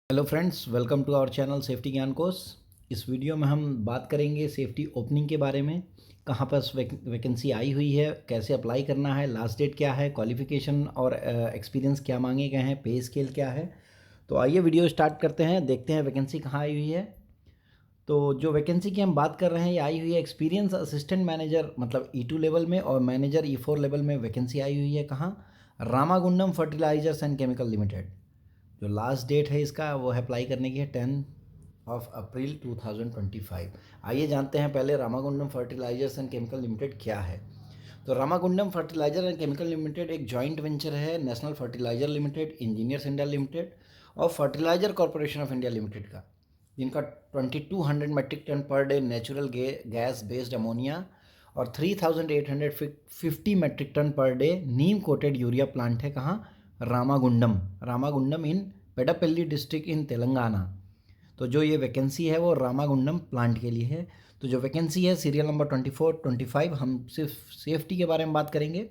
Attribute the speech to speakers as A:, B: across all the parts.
A: Hello friends, welcome to our channel safety Gyan course. इस video में हम बात करेंगे सेफ्टी ओपनिंग के बारे में। कहाँ पर वैकेंसी आई हुई है, कैसे अप्लाई करना है, लास्ट डेट क्या है, क्वालिफिकेशन और एक्सपीरियंस क्या मांगे गए हैं, पे स्केल क्या है। तो आइए वीडियो स्टार्ट करते हैं, देखते हैं वैकेंसी कहाँ आई हुई है। तो जो वैकेंसी की हम बात कर रहे हैं ये आई हुई है एक्सपीरियंस असिस्टेंट मैनेजर मतलब E2 लेवल में, और मैनेजर E4 लेवल में वैकेंसी आई हुई है। कहाँ? Ramagundam fertilisers and chemical limited. जो लास्ट डेट है इसका वो है अप्लाई करने की है 10 अप्रैल 2025। आइए जानते हैं पहले Ramagundam fertilisers and chemical limited क्या है। तो Ramagundam fertilizer and chemical limited एक जॉइंट वेंचर है national fertilizer limited, engineers India limited और fertilizer corporation of India limited का, जिनका 2200 metric ton per day natural gas based ammonia और 3850 metric ton per day neem coated urea plant है। कहाँ? Ramagundam in Peddapalli district in Telangana. तो जो ये वैकेंसी है वो रामागुंडम प्लांट के लिए है। तो जो वैकेंसी है सीरियल नंबर 2425, हम सिर्फ सेफ्टी के बारे में बात करेंगे।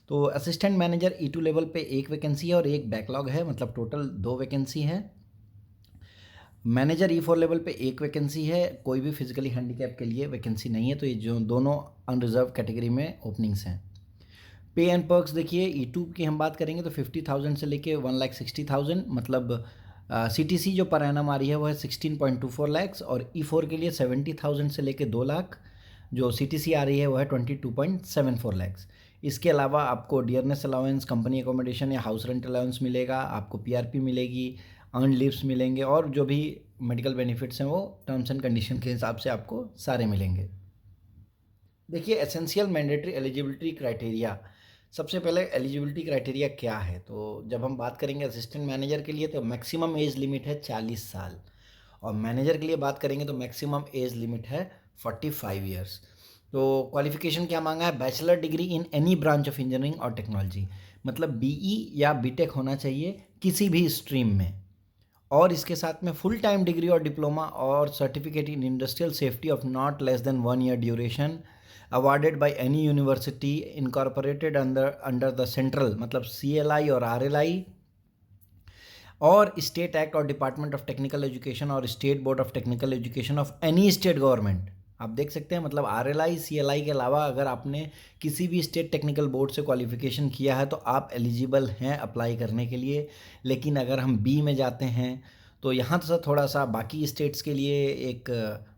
A: तो असिस्टेंट मैनेजर E2 लेवल पे एक वैकेंसी है और एक बैकलॉग है, मतलब टोटल 2 वैकेंसी है। मैनेजर E4 लेवल पे एक वैकेंसी है, कोई भी फिजिकली हैंडीकैप के लिए वैकेंसी नहीं है। तो ये जो दोनों अनरिजर्व कैटेगरी में ओपनिंग्स हैं। पे एंड पर्क्स देखिए, E2 की हम बात करेंगे तो 50,000 से लेके 1,60,000, मतलब CTC जो पर एनम आ रही है वो है 16.24 लैक्स, और E4 के लिए 70,000 से लेके 2 लाख जो CTC आ रही है वो है 22.74 लैक्स। इसके अलावा आपको डियरनेस अलाउंस, कंपनी अकोमोडेशन या हाउस रेंट अलाउंस मिलेगा, आपको PRP मिलेगी, अर्न लीव्स मिलेंगे, और जो भी मेडिकल बेनिफिट्स हैं वो टर्म्स एंड कंडीशन के हिसाब से आपको सारे मिलेंगे। देखिए, एसेंशियल मैंडेटरी एलिजिबिलिटी क्राइटेरिया। सबसे पहले एलिजिबिलिटी क्राइटेरिया क्या है, तो जब हम बात करेंगे असिस्टेंट मैनेजर के लिए तो मैक्सिमम एज लिमिट है 40 साल, और मैनेजर के लिए बात करेंगे तो मैक्सिमम एज लिमिट है 45 ईयर्स। तो क्वालिफिकेशन क्या मांगा है? Bachelor degree in any branch of engineering और टेक्नोलॉजी, मतलब BE या BTech होना चाहिए किसी भी स्ट्रीम में, और इसके साथ में फुल टाइम डिग्री और डिप्लोमा और certificate in industrial safety of not less than 1 year duration awarded by any university incorporated under the central, मतलब CLI और RLI और स्टेट एक्ट और डिपार्टमेंट ऑफ टेक्निकल एजुकेशन और state board of technical education of any state government. आप देख सकते हैं, मतलब RLI CLI के अलावा अगर आपने किसी भी स्टेट टेक्निकल बोर्ड से क्वालिफिकेशन किया है तो आप एलिजिबल हैं अप्लाई करने के लिए। लेकिन अगर हम B में जाते हैं तो यहाँ से थोड़ा सा बाकी स्टेट्स के लिए एक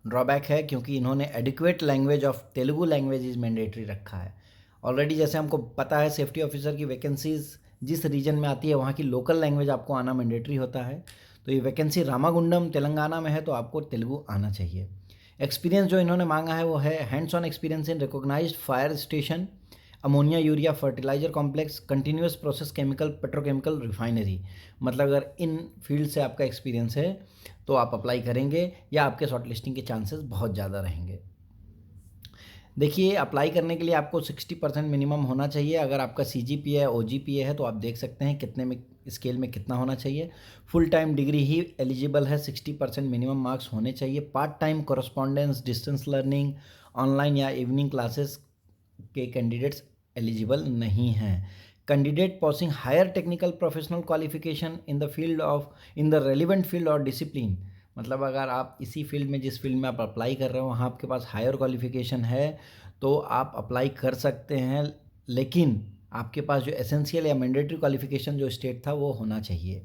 A: ड्रॉबैक है, क्योंकि इन्होंने adequate language of Telugu language is mandatory रखा है। ऑलरेडी जैसे हमको पता है सेफ्टी ऑफिसर की वैकेंसीज जिस रीजन में आती है वहाँ की लोकल लैंग्वेज आपको आना मैंडेटरी होता है। तो ये वैकेंसी रामागुंडम तेलंगाना में है तो आपको तेलुगु आना चाहिए। एक्सपीरियंस जो इन्होंने मांगा है वो है hands on experience in recognised fire station, ammonia urea fertilizer complex, continuous process chemical petrochemical refinery. मतलब अगर इन फील्ड से आपका एक्सपीरियंस है तो आप अप्लाई करेंगे या आपके शॉर्ट लिस्टिंग के चांसेस बहुत ज़्यादा रहेंगे। देखिए, अप्लाई करने के लिए आपको 60% मिनिमम होना चाहिए। अगर आपका CGPA है, OGPA है, तो आप देख सकते हैं कितने में स्केल में कितना होना चाहिए। फुल टाइम डिग्री ही एलिजिबल है, 60% मिनिमम मार्क्स होने चाहिए। Part time correspondence, distance learning, online या इवनिंग क्लासेस के कैंडिडेट्स एलिजिबल नहीं हैं। Candidate passing higher technical professional qualification in the relevant field और डिसिप्लिन, मतलब अगर आप इसी फील्ड में जिस फील्ड में आप अप्लाई कर रहे हो वहाँ आपके पास हायर क्वालिफिकेशन है तो आप अप्लाई कर सकते हैं। लेकिन आपके पास जो एसेंशियल या मैंडेटरी क्वालिफिकेशन जो स्टेट था वो होना चाहिए।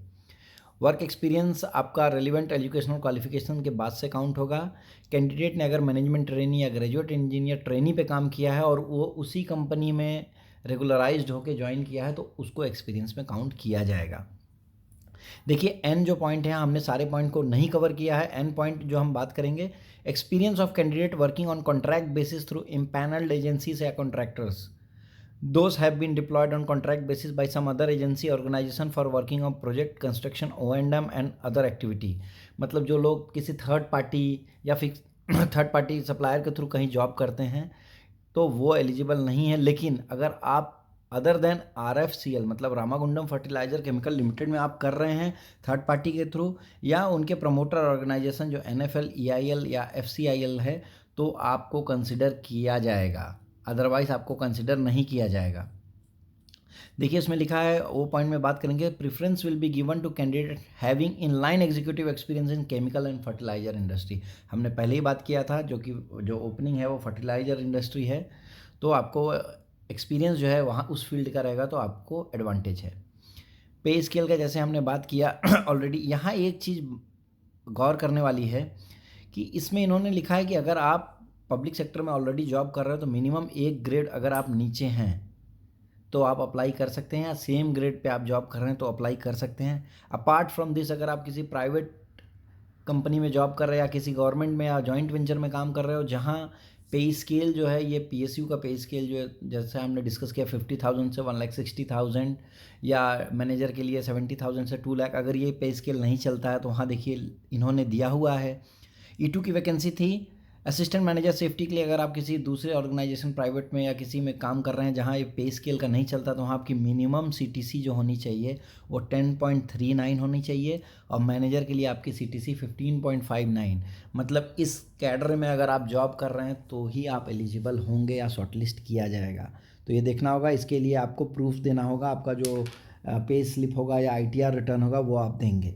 A: वर्क एक्सपीरियंस आपका रेलिवेंट एजुकेशनल क्वालिफिकेशन के बाद से काउंट होगा। कैंडिडेट ने अगर मैनेजमेंट ट्रेनी या ग्रेजुएट इंजीनियर ट्रेनी पे काम किया है और वो उसी कंपनी में रेगुलराइज्ड होकर ज्वाइन किया है तो उसको एक्सपीरियंस में काउंट किया जाएगा। देखिए, N जो पॉइंट है, हमने सारे पॉइंट को नहीं कवर किया है। N पॉइंट जो हम बात करेंगे, experience of candidate working on contract basis through empanelled agencies या contractors, those have been deployed on contract basis by some other agency organization for working on project construction O&M and other activity। मतलब जो लोग किसी third party या फिर third party supplier के through कहीं job करते हैं तो वो एलिजिबल नहीं है। लेकिन अगर आप अदर देन RFCL, मतलब रामागुंडम फर्टिलाइजर केमिकल लिमिटेड में आप कर रहे हैं थर्ड पार्टी के थ्रू, या उनके प्रमोटर ऑर्गेनाइजेशन जो NFL, EIL या FCIL है, तो आपको कंसिडर किया जाएगा, अदरवाइज आपको कंसिडर नहीं किया जाएगा। देखिए इसमें लिखा है, वो पॉइंट में बात करेंगे, preference will be given to candidate having in line executive experience in chemical and fertiliser industry. हमने पहले ही बात किया था, जो ओपनिंग है वो फर्टिलाइजर इंडस्ट्री है, तो आपको एक्सपीरियंस जो है वहाँ उस फील्ड का रहेगा तो आपको एडवांटेज है। पे स्केल का जैसे हमने बात किया ऑलरेडी, यहाँ एक चीज़ गौर करने वाली है कि इसमें इन्होंने लिखा है कि अगर आप पब्लिक सेक्टर में ऑलरेडी जॉब कर रहे हो तो मिनिमम एक ग्रेड अगर आप नीचे हैं तो आप अप्लाई कर सकते हैं, या सेम ग्रेड पे आप जॉब कर रहे हैं तो अप्लाई कर सकते हैं। अपार्ट फ्रॉम दिस, अगर आप किसी प्राइवेट कंपनी में जॉब कर रहे हैं या किसी गवर्नमेंट में या जॉइंट वेंचर में काम कर रहे हो जहाँ पे स्केल जो है, ये पीएसयू का पे स्केल जो है जैसे हमने डिस्कस किया 50,000 से 1,60,000, या मैनेजर के लिए 70,000 से 2 लाख, अगर ये पे स्केल नहीं चलता है तो वहाँ देखिए इन्होंने दिया हुआ है। E2 की वैकेंसी थी असिस्टेंट मैनेजर सेफ्टी के लिए। अगर आप किसी दूसरे ऑर्गेनाइजेशन प्राइवेट में या किसी में काम कर रहे हैं जहाँ ये पे स्केल का नहीं चलता, तो वहाँ आपकी मिनिमम सीटीसी जो होनी चाहिए वो 10.39 होनी चाहिए, और मैनेजर के लिए आपकी सीटीसी 15.59। मतलब इस कैडर में अगर आप जॉब कर रहे हैं तो ही आप एलिजिबल होंगे या शॉर्टलिस्ट किया जाएगा। तो ये देखना होगा, इसके लिए आपको प्रूफ देना होगा, आपका जो पे स्लिप होगा या ITR रिटर्न होगा वो आप देंगे।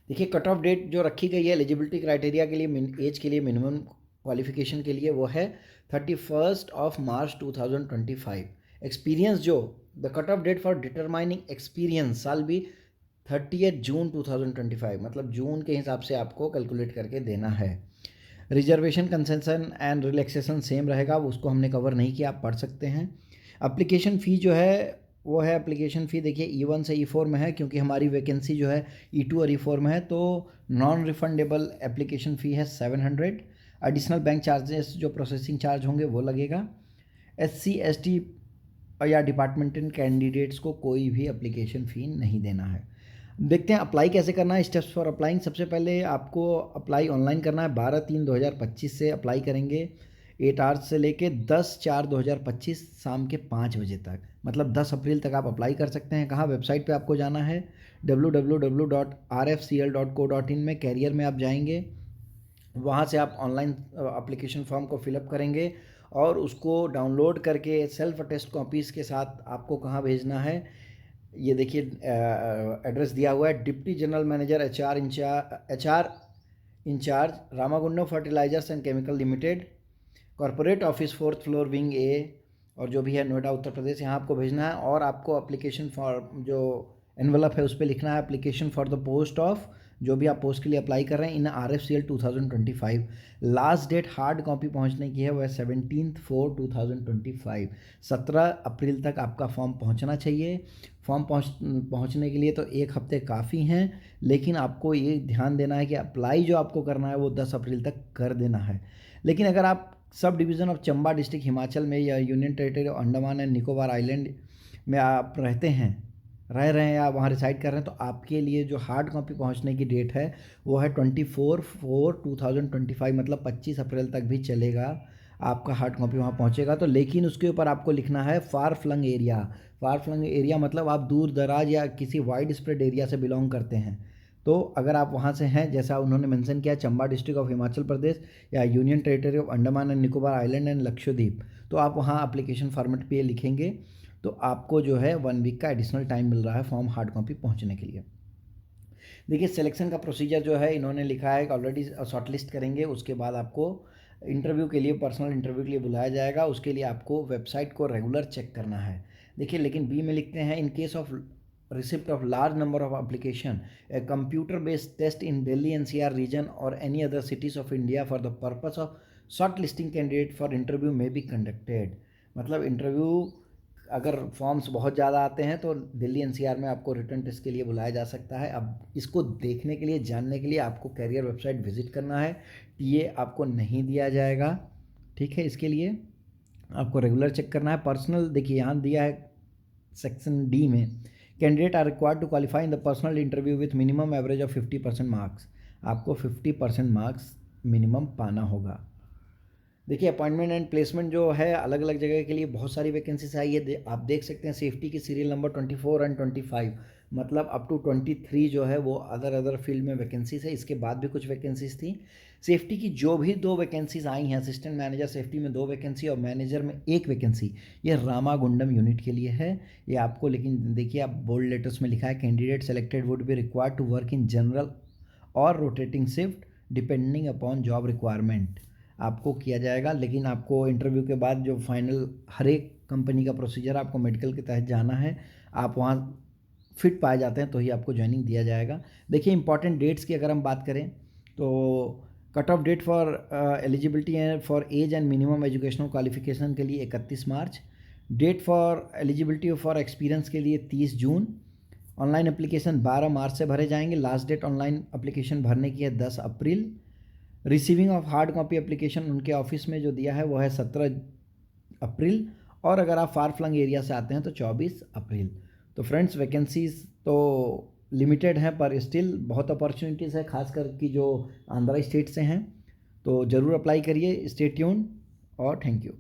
A: देखिए कट ऑफ डेट जो रखी गई है एलिजिबिलिटी क्राइटेरिया के लिए, एज के लिए, मिनिमम क्वालिफिकेशन के लिए, वो है 31 मार्च 2025। एक्सपीरियंस जो the cut off date for determining experience साल भी 30 जून 2025, मतलब जून के हिसाब से आपको कैलकुलेट करके देना है। Reservation concession and relaxation same रहेगा, उसको हमने कवर नहीं किया, आप पढ़ सकते हैं। एप्लीकेशन फ़ी जो है वो है, एप्लीकेशन फ़ी देखिए E1 से E4 में है, क्योंकि हमारी वैकेंसी जो है E2 और E4 में है, तो नॉन रिफंडेबल एप्लीकेशन फ़ी है 700। एडिशनल बैंक चार्जेस जो प्रोसेसिंग चार्ज होंगे वो लगेगा। SC ST या डिपार्टमेंटल कैंडिडेट्स को कोई भी एप्लीकेशन फ़ी नहीं देना है। देखते हैं अप्लाई कैसे करना है, स्टेप्स फॉर अप्लाइंग। सबसे पहले आपको अप्लाई ऑनलाइन करना है, 12/3/2025 से अप्लाई करेंगे, 8 आवर्स से लेके 10/4/2025 शाम के 5 बजे तक, मतलब 10 अप्रैल तक आप अप्लाई कर सकते हैं। कहाँ, वेबसाइट पे आपको जाना है www.rfcl.co.in में, कैरियर में आप जाएंगे, वहाँ से आप ऑनलाइन एप्लीकेशन फॉर्म को फिलअप करेंगे और उसको डाउनलोड करके सेल्फ अटेस्ट कॉपीज़ के साथ आपको कहाँ भेजना है, ये देखिए एड्रेस दिया हुआ है, deputy general manager HR in charge Ramagundam fertilisers and chemical limited, corporate office 4th floor wing A, और जो भी है नोएडा उत्तर प्रदेश, यहाँ आपको भेजना है। और आपको एप्लीकेशन फॉर्म जो एनवलप है उस पर लिखना है application for the post of, जो भी आप पोस्ट के लिए अप्लाई कर रहे हैं, in RFCL 2025। Last date hard copy पहुंचने की है वो है 17/4/2025, 17 अप्रैल तक आपका फॉर्म पहुंचना चाहिए। फॉर्म पहुंचने के लिए तो 1 हफ्ते काफ़ी हैं, लेकिन आपको ये ध्यान देना है कि अप्लाई जो आपको करना है वो 10 अप्रैल तक कर देना है। लेकिन अगर आप sub division of Chamba district Himachal में या union territory of Andaman and Nicobar island में आप रह रहे हैं या वहाँ रिसाइड कर रहे हैं, तो आपके लिए जो हार्ड कॉपी पहुँचने की डेट है वो है 24/4/2025, मतलब 25 अप्रैल तक भी चलेगा, आपका हार्ड कॉपी वहाँ पहुँचेगा। तो लेकिन उसके ऊपर आपको लिखना है far flung area. Far flung area मतलब आप दूर दराज या किसी वाइड स्प्रेड एरिया से बिलोंग करते हैं, तो अगर आप वहाँ से हैं, जैसा उन्होंने मेंशन किया चंबा डिस्ट्रिक्ट ऑफ हिमाचल प्रदेश या union territory of Andaman and Nicobar island and Lakshadweep, तो आप वहाँ एप्लीकेशन फॉर्मेट पे लिखेंगे, तो आपको जो है 1 वीक का एडिशनल टाइम मिल रहा है फॉर्म हार्ड कॉपी पहुँचने के लिए। देखिए सिलेक्शन का प्रोसीजर जो है इन्होंने लिखा है कि ऑलरेडी शॉर्टलिस्ट करेंगे, उसके बाद आपको इंटरव्यू के लिए, पर्सनल इंटरव्यू के लिए बुलाया जाएगा। उसके लिए आपको वेबसाइट को रेगुलर चेक करना है। देखिए लेकिन B में लिखते हैं, in case of receipt of large number of application, a computer based test in Delhi NCR region or any other cities of India for the purpose of shortlisting candidate for interview may be conducted। मतलब interview अगर forms बहुत ज़्यादा आते हैं तो Delhi NCR में आपको written test के लिए बुलाया जा सकता है। अब इसको देखने के लिए, जानने के लिए आपको कैरियर वेबसाइट विजिट करना है, TA आपको नहीं दिया जाएगा, ठीक है। इसके लिए आपको रेगुलर चेक करना है। पर्सनल देखिए यहाँ दिया है सेक्शन D में, candidate are required to qualify in the personal interview with minimum average of 50% marks. आपको 50% मार्क्स मिनिमम पाना होगा। देखिए अपॉइंटमेंट एंड प्लेसमेंट जो है अलग अलग जगह के लिए बहुत सारी वैकेंसीज आई है, आप देख सकते हैं। सेफ्टी की सीरियल नंबर 24 और 25, मतलब अप टू 23 जो है वो अदर फील्ड में वैकेंसीज है। इसके बाद भी कुछ वैकेंसीज थी। सेफ्टी की जो भी 2 वैकेंसीज आई हैं, असिस्टेंट मैनेजर सेफ्टी में 2 वैकेंसी और मैनेजर में 1 वैकेंसी, ये रामागुंडम यूनिट के लिए है। ये आपको, लेकिन देखिए आप बोल्ड लेटर्स में लिखा है, candidate selected would be required to work in general और rotating shift depending upon job requirement. आपको किया जाएगा, लेकिन आपको इंटरव्यू के बाद जो फाइनल हर एक कंपनी का प्रोसीजर, आपको मेडिकल के तहत जाना है, आप वहाँ फिट पाए जाते हैं तो ही आपको ज्वाइनिंग दिया जाएगा। देखिए इंपॉर्टेंट डेट्स की अगर हम बात करें तो cut off date for eligibility है for age and minimum educational qualification के लिए 31 March. Date for eligibility for experience के लिए 30 जून। ऑनलाइन एप्लीकेशन 12 मार्च से भरे जाएंगे। लास्ट डेट ऑनलाइन एप्लीकेशन भरने की है 10 April. Receiving of hard copy application उनके ऑफिस में जो दिया है वो है 17 अप्रैल। और अगर आप फार फ्लंग एरिया से आते हैं तो 24 अप्रैल। तो फ्रेंड्स वैकेंसीज तो लिमिटेड हैं, पर स्टिल बहुत अपॉर्चुनिटीज़ है, खासकर कि जो आंध्रा स्टेट से हैं। तो ज़रूर अप्लाई करिए। स्टे ट्यून्ड और थैंक यू।